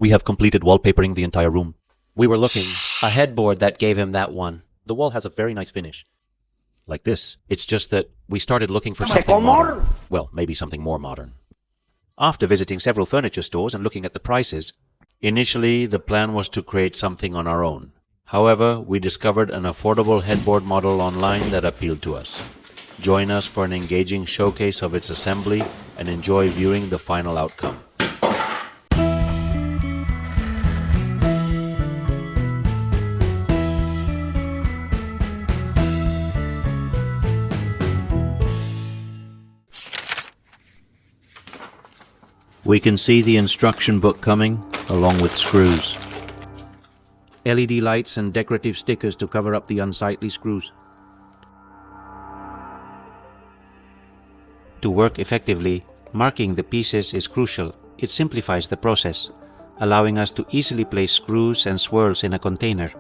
We have completed wallpapering the entire room. We were looking. A headboard that gave him that one. The wall has a very nice finish. Like this. It's just that we started looking for something modern. Well, maybe something more modern. After visiting several furniture stores and looking at the prices, initially the plan was to create something on our own. However, we discovered an affordable headboard model online that appealed to us. Join us for an engaging showcase of its assembly and enjoy viewing the final outcome. We can see the instruction book coming, along with screws. LED lights and decorative stickers to cover up the unsightly screws. To work effectively, marking the pieces is crucial. It simplifies the process, allowing us to easily place screws and swirls in a container.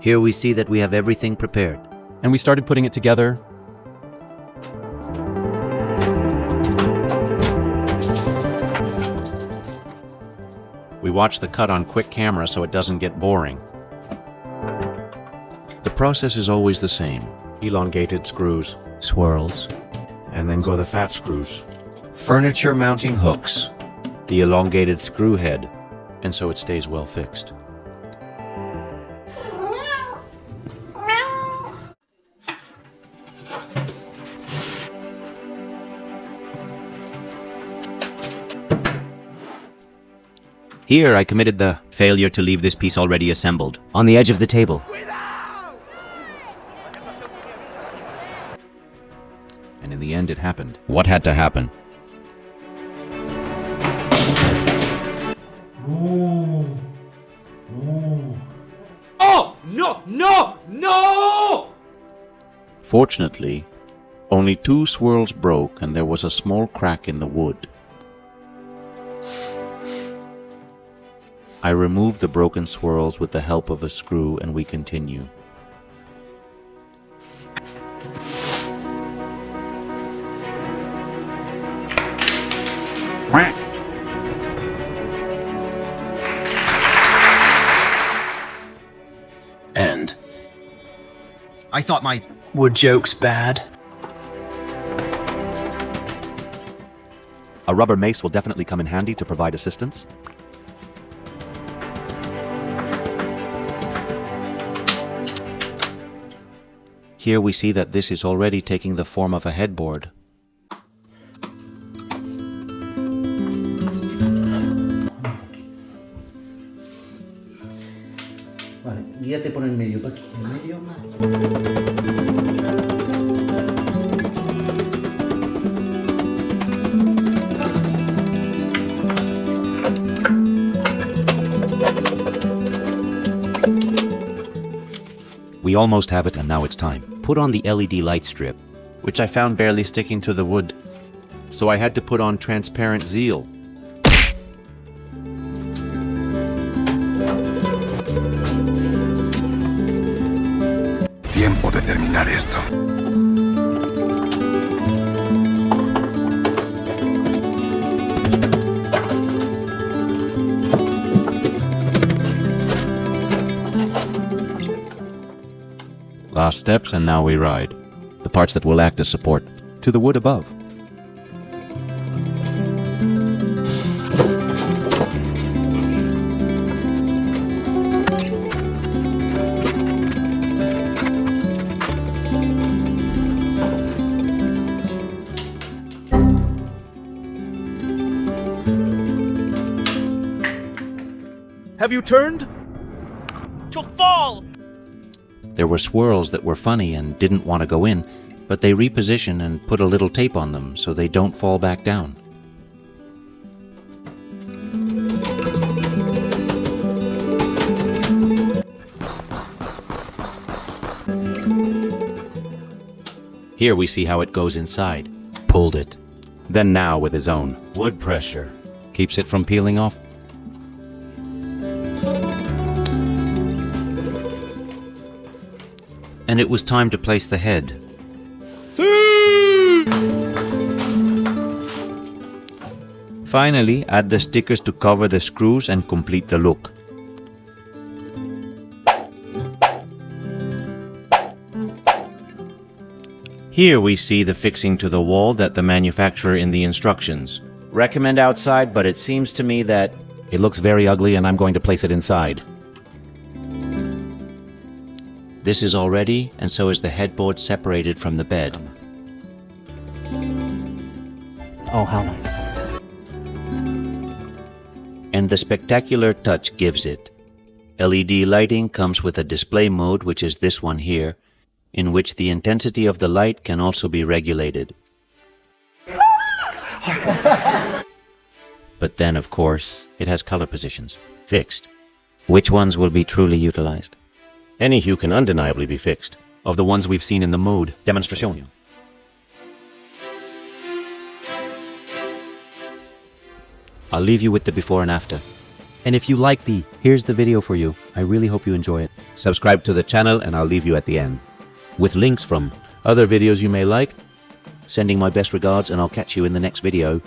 Here we see that we have everything prepared. And we started putting it together. We watch the cut on quick camera so it doesn't get boring. The process is always the same. Elongated screws, swirls, and then go the fat screws. Furniture mounting hooks, the elongated screw head, and so it stays well fixed. Here I committed the failure to leave this piece already assembled on the edge of the table. And in the end it happened. What had to happen? No! No! Oh! No! No! No! Fortunately, only 2 swirls broke and there was a small crack in the wood. I remove the broken swirls with the help of a screw and we continue. And I thought my were jokes bad? A rubber mace will definitely come in handy to provide assistance. Here we see that this is already taking the form of a headboard. Vale, guíate por el medio, Paqui. El medio más. We almost have it and now it's time. Put on the LED light strip, which I found barely sticking to the wood. So I had to put on transparent zeal. Tiempo de terminar esto. Last steps and now we ride. The parts that will act as support to the wood above. Have you turned? To fall! There were swirls that were funny and didn't want to go in, but they reposition and put a little tape on them so they don't fall back down. Here we see how it goes inside. Pulled it. Then now with his own wood pressure. Keeps it from peeling off. And it was time to place the head. See! Finally, add the stickers to cover the screws and complete the look. Here we see the fixing to the wall that the manufacturer in the instructions. Recommend outside, but it seems to me that It looks very ugly and I'm going to place it inside. This is all ready, and so is the headboard separated from the bed. Oh, how nice. And the spectacular touch gives it. LED lighting comes with a display mode, which is this one here, in which the intensity of the light can also be regulated. But then, of course, it has color positions. Fixed. Which ones will be truly utilized? Any hue can undeniably be fixed. Of the ones we've seen in the mode demonstration. I'll leave you with the before and after. And if you like here's the video for you. I really hope you enjoy it. Subscribe to the channel and I'll leave you at the end with links from other videos you may like. Sending my best regards, and I'll catch you in the next video.